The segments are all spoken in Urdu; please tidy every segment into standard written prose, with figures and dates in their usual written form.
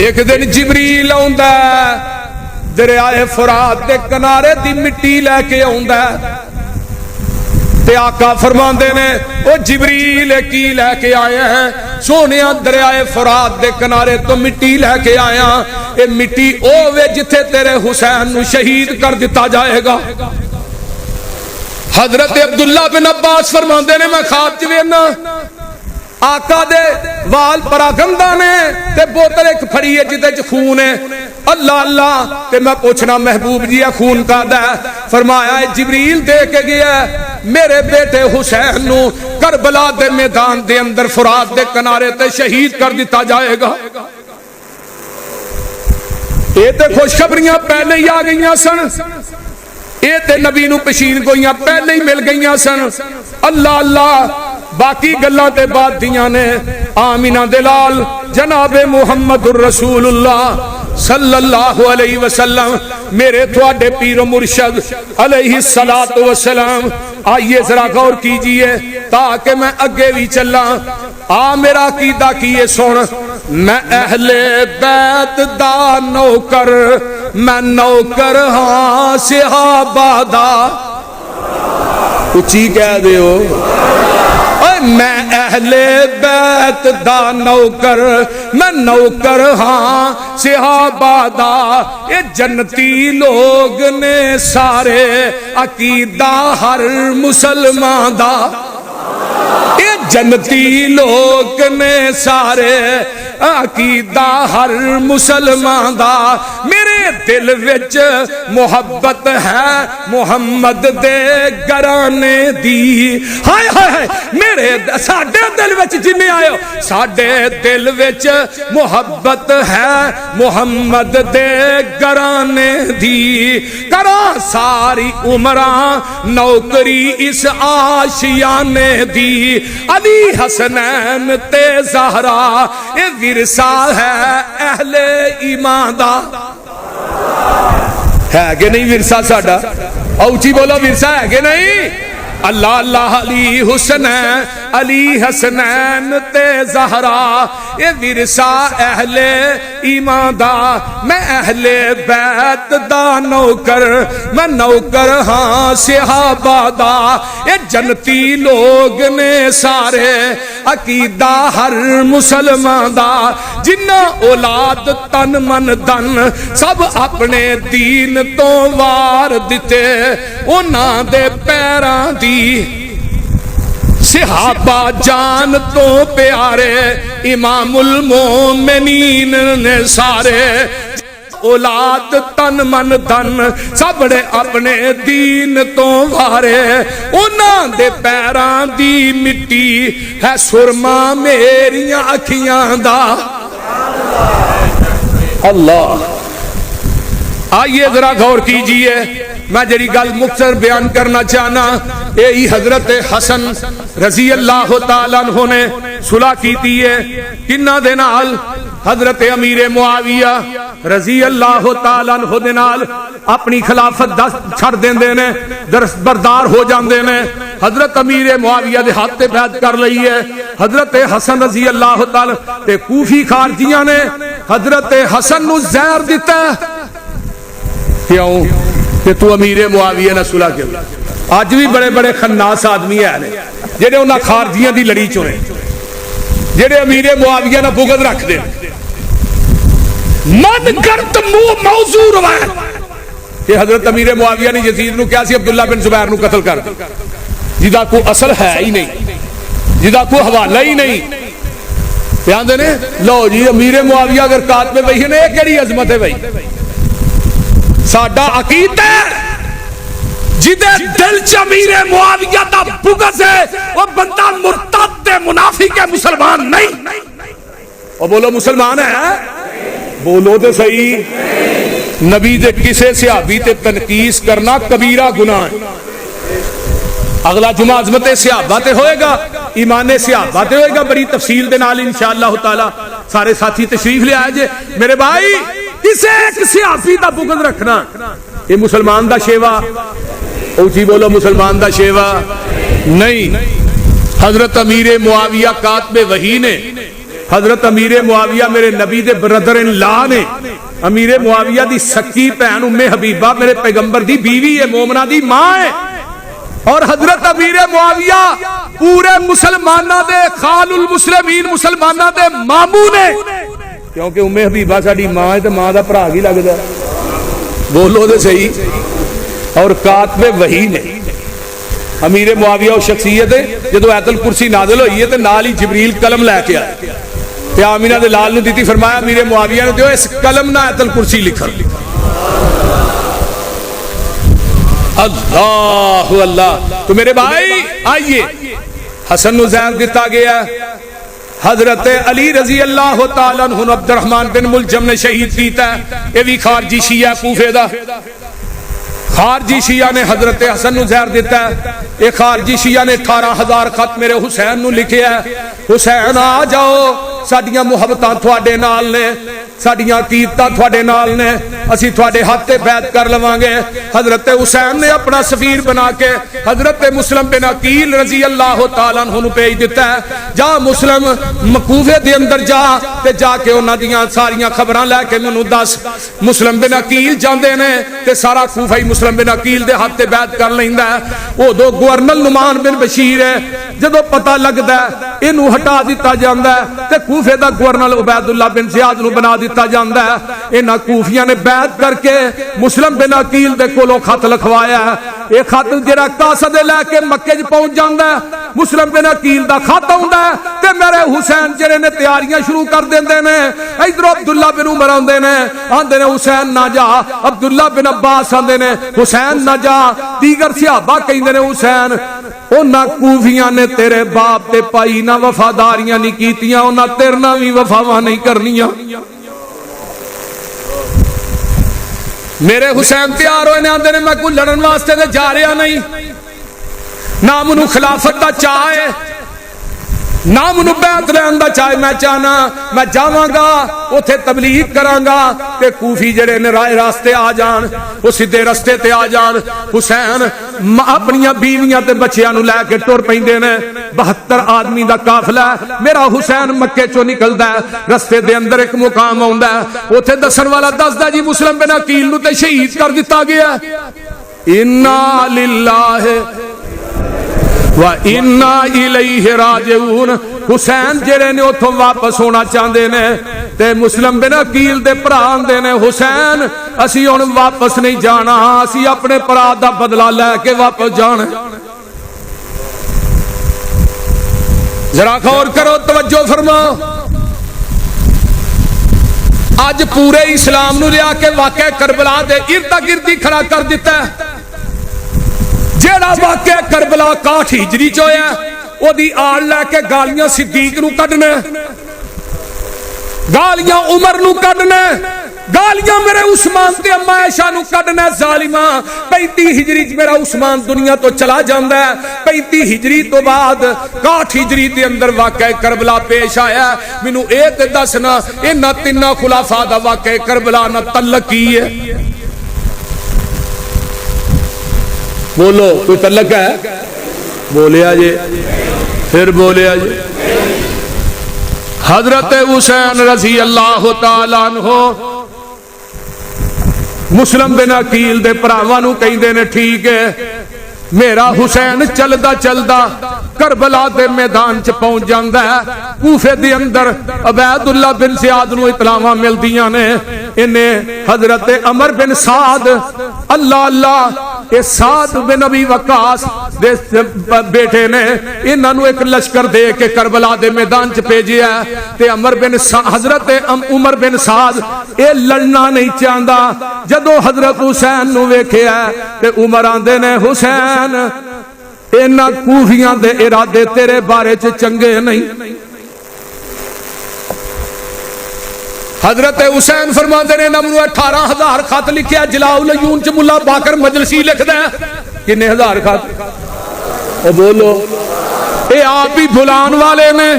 ایک دن جبریل آوندا دریائے فرات دے کنارے دی مٹی لے کے آوندا تے آقا فرماندے نے او جبریل کی لے کے آئے ہیں؟ سونیا دریائے فرات دے کنارے تو مٹی لے کے آیا، اے مٹی اوے جتھے تیرے حسین نو شہید کر دیتا جائے گا۔ حضرت عبداللہ بن عباس فرماندے نے میں خواب چ ویکھنا آقا دے وال پراگندہ نے تے بوتل ایک پھڑی ہے جدے چ خون ہے، اللہ اللہ تے میں پوچھنا محبوب جی خون کا دا ہے؟ فرمایا جبریل دے کے گیا میرے بیٹے حسین نو کربلا دے میدان دے اندر فرات دے کنارے تے شہید کر دیتا جائے گا۔ یہ تے خوشخبریاں پہلے ہی آ گئیاں سن، یہ تے نبی نو پشین گوئیاں پہلے ہی مل گئیاں سن، اللہ اللہ باقی گلاں تے بعد دیاں نے۔ آمینہ دلال جناب محمد الرسول اللہ صلی اللہ علیہ وسلم میرے تھوڑے پیر و مرشد علیہ السلام، آئیے ذرا غور کیجئے تاکہ میں اگے بھی چلا۔ میرا عقیدہ کیے سن، میں اہل بیت دا نوکر، میں نوکر ہاں صحابہ دا، اچھی کہہ دے ہو میں اہل بیت دا نوکر، میں نوکر ہاں صحابہ دا، یہ جنتی لوگ نے سارے عقیدہ ہر مسلمان دا، یہ جنتی لوگ نے سارے عقیدہ ہر مسلمان دا۔ میرے دل وچ محبت ہے محمد دے گرانے دی، ہائے ہائے میرے ساڈے دل وچ جنے آئے ساڈے دل وچ محبت ہے محمد دے گرانے دی، کراں ساری عمراں نوکری اس آشیانے دی، علی حسنین تے زہرا اے ورثہ ہے اہل ایمان دا، ہے کہ نہیں ورثہ ساڈا؟ اوچی بولو ورثہ ہے کہ نہیں؟ اللہ اللہ علی حسنین علی حسنین تے زہرا اے ورثہ اہل ایمان دا، میں اہل بیت دا نوکر، میں نوکر ہاں صحابہ دا، اے جنتی لوگ نے سارے عقیدہ ہر مسلمان دا، جنہ اولاد تن من دن سب اپنے دین تو وار دیتے، انہاں دے پیراں دی صحابہ جان تو پیارے، امام المومنین نے سارے اولاد تن من دن سبڑے اپنے دین تو وارے، انہاں دے پیراں دی مٹی ہے سرما میریاں اکھیاں دا۔ اللہ آئیے ذرا غور کیجئے، میں جڑی گل مختصر بیان کرنا چاہنا، یہی حضرت حسن رضی اللہ تعالیٰ عنہ نے صلح کیتی ہے کنہ دے نال؟ حضرت امیر معاویہ رضی اللہ تعالیٰ عنہ دے نال اپنی خلافت چھڑ دیندے نے، درستبردار ہو جاندے نے، حضرت امیر معاویہ دے ہاتھ تے بیعت کر لئی ہے۔ حضرت حسن رضی اللہ تعالیٰ تے کوفی خارجیاں نے حضرت حسن نو زہر دیتا ہے، کیوں کہ تو امیر معاویہ نہ صلح کیوں؟ آج بھی بڑے بڑے خناس آدمی ہیں جنہیں انہاں خارجیاں دی لڑی چونے، جنہیں امیر معاویہ نہ بغض رکھ دے، من کرت موضوع روایت کہ حضرت امیر معاویہ نے یزید نو کیا سی عبداللہ بن زبیر نو قتل کر دیا، جدا کو اصل ہے ہی نہیں، جدا کو حوالہ ہی نہیں، بیان دینے لو جی امیر معاویہ اگر کاتب وحی نے ایک کیڑی عظمت ہے بھائی، ساڈا عقیدہ جدے دل چ امیر معاویہ دا بغض ہے وہ بندہ مرتد منافق ہے، مسلمان نہیں۔ اور بولو مسلمان ہے؟ بولو تو صحیح۔ نبی دے کسے صحابی تے تنقیس کرنا کبیرہ گناہ ہے۔ اگلا جمعہ عظمت صحابہ تے ہوئے گا، ایمان صحابہ تے ہوئے گا، بڑی تفصیل دے نال انشاءاللہ تعالی سارے ساتھی تشریف لے آئے جے۔ میرے بھائی کسے ایک صحابی دا بغض رکھنا یہ مسلمان دا شیوا، اوچی بولو مسلمان دا شیوا نہیں۔ حضرت امیر معاویہ کاتب وحی نے حضرت امیر معاویہ میرے نبی دے برادر ان لا نے. امیر معاویہ دی سکی بہن ام حبیبہ میرے پیغمبر دی بیوی ہے, مومنہ دی ماں ہے. اور حضرت امیر معاویہ پورے مسلمانہ دے خال المسلمین مسلمانہ دے ماموں نے, کیونکہ ام حبیبہ ساڈی ماں ہے تے ماں دا بھرا کی لگدا ہے, بولو تے صحیح. اور کاتب وحی نے. امیر معاویہ وہ شخصیت ہے جدو آیت الکرسی نازل ہوئی ہے تے نال ہی جبریل قلم لے کے آیا تے آمینہ دے لال نو دیتی, فرمایا امیر معاویہ نے دیو اس قلم نہ آیت الکرسی لکھن. اللہ اللہ. تو میرے بھائی آئیے, حسن نو زہر دیتا گیا, حضرت علی رضی اللہ تعالیٰ عنہ عبد الرحمن بن ملجم نے شہید کیتا ہے. یہ بھی خارجی شیعہ کوفے دا, خارجی شیعہ نے حضرت حسن نو زہر دیتا ہے. ایک خارجی شیعہ نے 18,000 خط میرے حسین نو لکھے ہے, حسین آ جاؤ, ساڈیاں محبتاں تھوڑے نال نے, ساڈیاں عقیدتاں تھوڑے نال نے, اسی تھوڑے ہاتھ تے بیعت کر لواں گے. حضرت حسین نے اپنا سفیر بنا کے حضرت مسلم بن عقیل رضی اللہ تعالیٰ عنہ نو بھیج دیتا ہے, جا مسلم کوفے دے اندر جا تے جا کے انہاں دیاں ساریاں خبراں لے کے مینوں دس. مسلم بن عقیل جاندے نے تے سارا کوفہ ہی مسلم بن عقیل دے ہاتھ تے بیعت کر لیندا ہے. اودوں گورنر نعمان بن بشیر ہے, جدوں پتہ لگدا ہے اینو ہٹا دتا جاندا ہے تے کوفے دا گورنر عبید اللہ بن زیاد نو بنا دتا جاندا ہے. انہاں کوفیاں نے بیعت کر کے مسلم بن عقیل دے کولوں خط لکھوایا ہے. یہ خط جڑا قاصد لے کے مکے وچ پہنچ جاندا ہے, مسلم بن عقیل دا خط آوندا ہے تے میرے حسین جڑے نے تیاریاں شروع کر دیندے نے. ادھر عبداللہ بن عمر آندے نے, آندے نے حسین نہ جا. عبداللہ بن عباس آندے نے حسین نہ جا. دیگر صحابہ کہندے نے حسین انہاں کوفیاں نے تیرے باپ تے پائی نہ وفاداریاں نہیں کیتیاں, انہاں تیرے نال وی وفاواں نہیں کرنیاں. میرے حسین تیار ہوئے نے, آندے نے میں کوئی لڑن واسطے تے جا رہا نہیں, نہ منو خلافت دا چاہے نہ منو بیعت لین دا چاہے. میں چاہنا میں جاواں گا اوتھے تبلیغ کراں گا تے کوفی جڑے نے راہ راستے آ جان, او سیدھے رستے تے آ جان. حسین اپنیاں بیویاں تے بچیاں نو لے کے ٹر پیندے نے. 72 آدمی دا قافلہ میرا حسین مکے چوں نکلدا ہے. رستے دے اندر ایک مقام آوندا ہے, اوتھے دسن والا دسدا جی مسلم بن عقیل نو تے شہید کر دتا گیا. انا للہ وَإِنَّا إِلَيْهِ رَاجِعُونَ. حسین جڑے نے اتھوں واپس ہونا چاہندے نے تے مسلم بن عقیل دے بھرا آندے نے حسین اسی ہن واپس نہیں جانا, اسی اپنے بھرا دا بدلہ لے کے واپس جانا. ذرا غور کرو, توجہ فرماؤ. آج پورے اسلام نو لیا کے واقعہ کربلا دے ارد گرد کھڑا کر دیتا ہے. جیڑا واقعہ کربلا 61 ہجری چ ہویا او دی آڑ لے کے گالیاں صدیق نو کڈنا, گالیاں عمر نو کڈنا, گالیاں میرے عثمان تے اما عائشہ نو کڈنا. ظالماں 35 ہجری چ میرا عثمان دنیا تو چلا جاندا ہے. 35 ہجری تو بعد 61 ہجری دے اندر واقعہ کربلا پیش آیا. مینوں اے تے دسنا انہاں تیناں خلفاء دا واقعہ کربلا نہ تعلق کی ہے؟ بولو کوئی تعلق ہے؟ بولیا جی, پھر بولیا جی. حضرت حسین رضی اللہ تعالیٰ عنہ مسلم بن عقیل دے بھراواں نو کہندے نے ٹھیک ہے میرا حسین چلدا چلدا کربلا دے میدان چ پہنچ جاندا ہے. کوفے دے اندر عبید اللہ بن زیاد نو اطلاعاں ملدیاں نے. انہیں حضرت عمر بن سعد اللہ اللہ اے سعد بن ابی وقاص دے بیٹے نے انہاں نو ایک لشکر دے کے کربلا دے میدان چ بھیجیا تے حضرت عمر بن سعد اے لڑنا نہیں چاہندا. جدوں حضرت حسین نو ویکھیا تے عمر آندے نے حسین انہاں کوفیاں دے ارادے تیرے بارے چ چنگے نہیں. حضرت حسین فرماندے نے نہ منو 18,000 خط لکھیا. جلاء العیون چ ملا باقر مجلسی لکھدا ہے کنے ہزار خط؟ او بولو اے آپ ہی بھلان والے نے,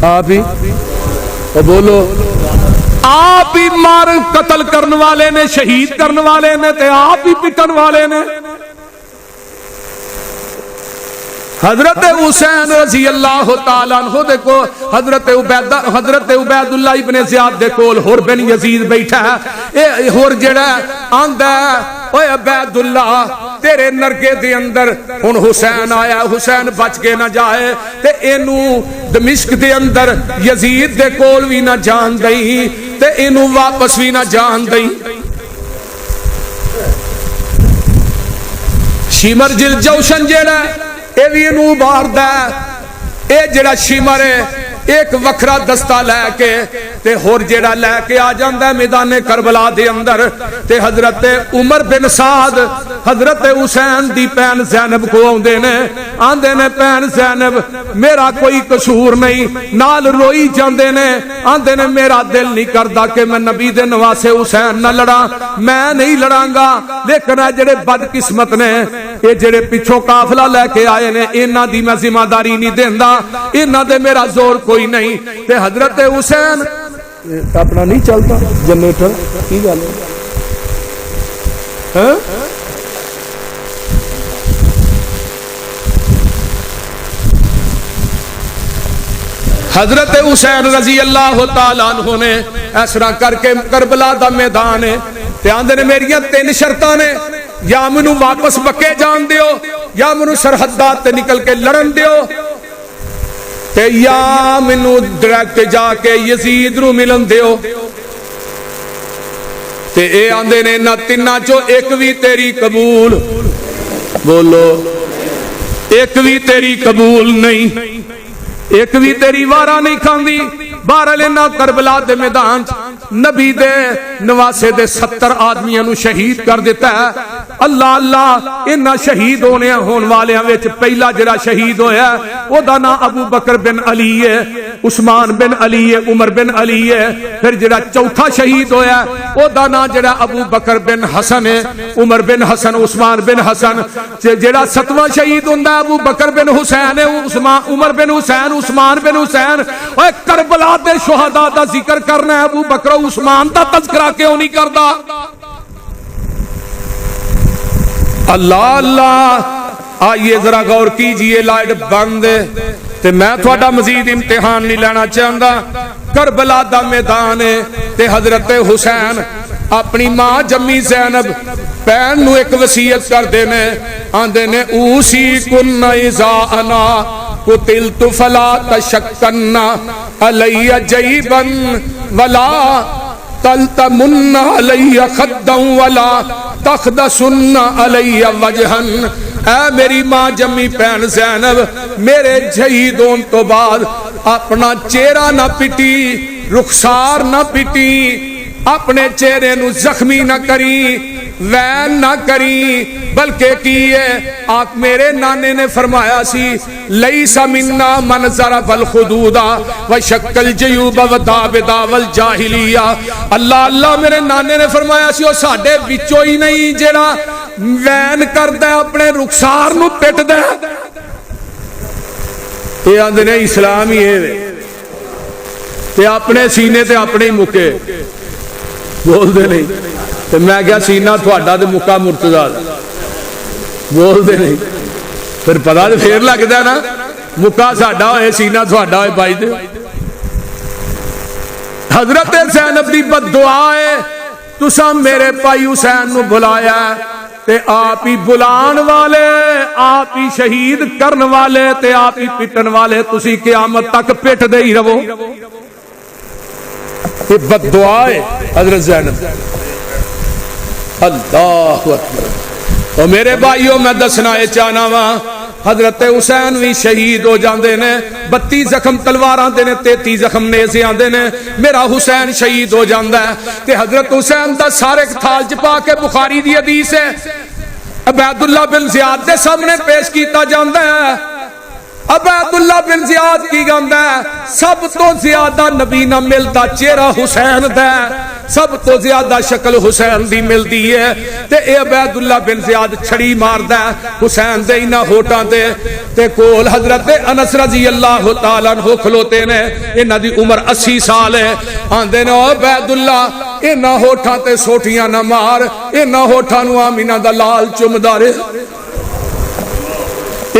آپ ہی او بولو آپ ہی مار قتل کرن والے نے, شہید کرن والے نے تے آپ ہی پٹن والے نے. حضرت حسین رضی اللہ تعالیٰ عنہ دے کو حضرت عبید اللہ ابن زیاد دے کول ہور بن یزید بیٹھا ہے اے ہور جڑا آندا اے عبید اللہ تیرے نرگے دے اندر ہن حسین آیا حسین بچ کے نہ جائے تے اینو دمشق دے اندر یزید دے کول بھی نہ جان دئی تے اینو واپس بھی نہ جان دئی شمر جل جوشن جڑا اے بھی انہوں باردہ اے جڑا شمر ہے ایک وکھرا دستہ لے کے تے ہور جڑا لے کے آ جاندہ ہے میدان کربلا دے اندر تے حضرت عمر بن سعد حضرت حسین دی پین زینب کو آندے نے پین زینب میرا کوئی قصور نہیں نال روئی جاندے نے آندے نے میرا دل نہیں کردا کہ میں نبی دے نواسے حسین نہ لڑا میں نہیں لڑاں گا لیکن جڑے بد قسمت نے یہ جڑے پیچھوں قافلہ لے کے آئے نے انہاں دی میں ذمہ داری نہیں دیندا انہاں دے میرا زور کوئی نہیں تے حضرت حسین اپنا نہیں چلتا جنریٹر کی گل ہے حضرت حسین رضی اللہ تعالیٰ عنہ نے اس طرح کر کے کربلا دا میدان ہے تے آندے نے میریاں 3 شرطاں نے یا منو واپس بکے جان دیو یا منو سرحدات تے نکل کے لڑن دیو تے یا منو ڈائریکٹ جا کے یزید نو ملن دیو تے اے آندے نے نہ تیناں چو ایک بھی تیری قبول بولو ایک بھی تیری قبول نہیں ایک بھی تیری وارا نہیں کھاندی بارہ لینا کربلا دے میدان نبی دے نواسے دے 70 آدمیاں نو شہید کر دیتا ہے اللہ اللہ انہا شہید ہونے ہون والے وچ پہلا جڑا شہید ہویا ہے وہ دا نا ابو بکر بن علی ہے عثمان بن علی ہے عمر بن علی ہے پھر جڑا چوتھا شہید ہویا ہے وہ دا نا جڑا ابو بکر بن حسن ہے عمر بن حسن عثمان بن حسن جڑا 7واں شہید ہوندہ ابو بکر بن حسین ہے عمر بن حسین عثمان بن حسین اور کربلا دے شہداء دا ذکر کرنا ہے ابو بکر عثمان دا تذکرہ کیوں نہیں کردا اللہ اللہ آئیے ذرا غور کیجئے لائٹ بند تے میں تھوڑا مزید امتحان نہیں لینا چاہندا کربلا دا میدان ہے تے حضرت حسین اپنی ماں جمی زینب پین نو ایک وصیت کر دینے آندے نے اوسی کن اذا انا قتلت فلا تشکن علی جیبا ولا تلتمن علی خدا ولا تخدسن علی وجہن اے میری ماں جمی پین زینب میرے شہید ہون تو بعد اپنا چہرہ نہ پٹی رخسار نہ پٹی اپنے چہرے نو زخمی نہ کری وین نہ کری بلکہ کیے آپ میرے نانے نے فرمایا سی لیس مننا من ضرب الخدودا وشق الجیوب ودابدا والجاہلیہ اللہ اللہ میرے نانے نے فرمایا سی وہ ساڑھے بچو ہی نہیں جیڑا وین کر دے اپنے رخسار نو پٹ دے یہ آندھنے اسلامی ہے تے اپنے سینے تے اپنے ہی مکے بول دے نہیں تے میں کیا سینہ تھوڑا دے مکہ مرتضی بول دے نہیں پھر پتا دے پھر لگ دے نا مکہ ساڑھا ہوئے سینہ تھوڑا ہوئے بائی دے حضرت زینب دی بد دعا ہے تو سام میرے پائی حسین نو بلایا تے آپ ہی بلان والے آپ ہی شہید کرن والے تے آپ ہی پٹن والے تسی قیامت تک پٹ دے ہی رہو یہ بد دعا ہے حضرت زینب اللہ اکبر اور میرے بھائیوں میں دسنا ہے چاہنا وہاں حضرت حسین بھی شہید ہو جاندے نے 32 زخم تلواراں دے نے 33 زخم نیزیاں دے نے میرا حسین شہید ہو جاندہ ہے تے حضرت حسین دا سارے تھال جپا کے بخاری دی حدیث ہے عبید اللہ بن زیاد دے سامنے پیش کیتا جاندہ ہے عبید اللہ بن زیاد کی گاندہ ہے سب تو زیادہ نبی نہ ملتا چہرہ حسین دے سب تو زیادہ شکل حسین دی مل دی ہے تے اے عبید اللہ بن زیاد چھڑی مار دے حسین دے انہا ہوٹاں دے تے کول حضرت انس رضی اللہ تعالیٰ عنہ کھلوتے نے انہا دی عمر 80 سال ہے آندے نے عبید اللہ انہا ہوٹاں تے سوٹیاں نہ مار انہا ہوٹاں نو آمینہ دا لال چم دارے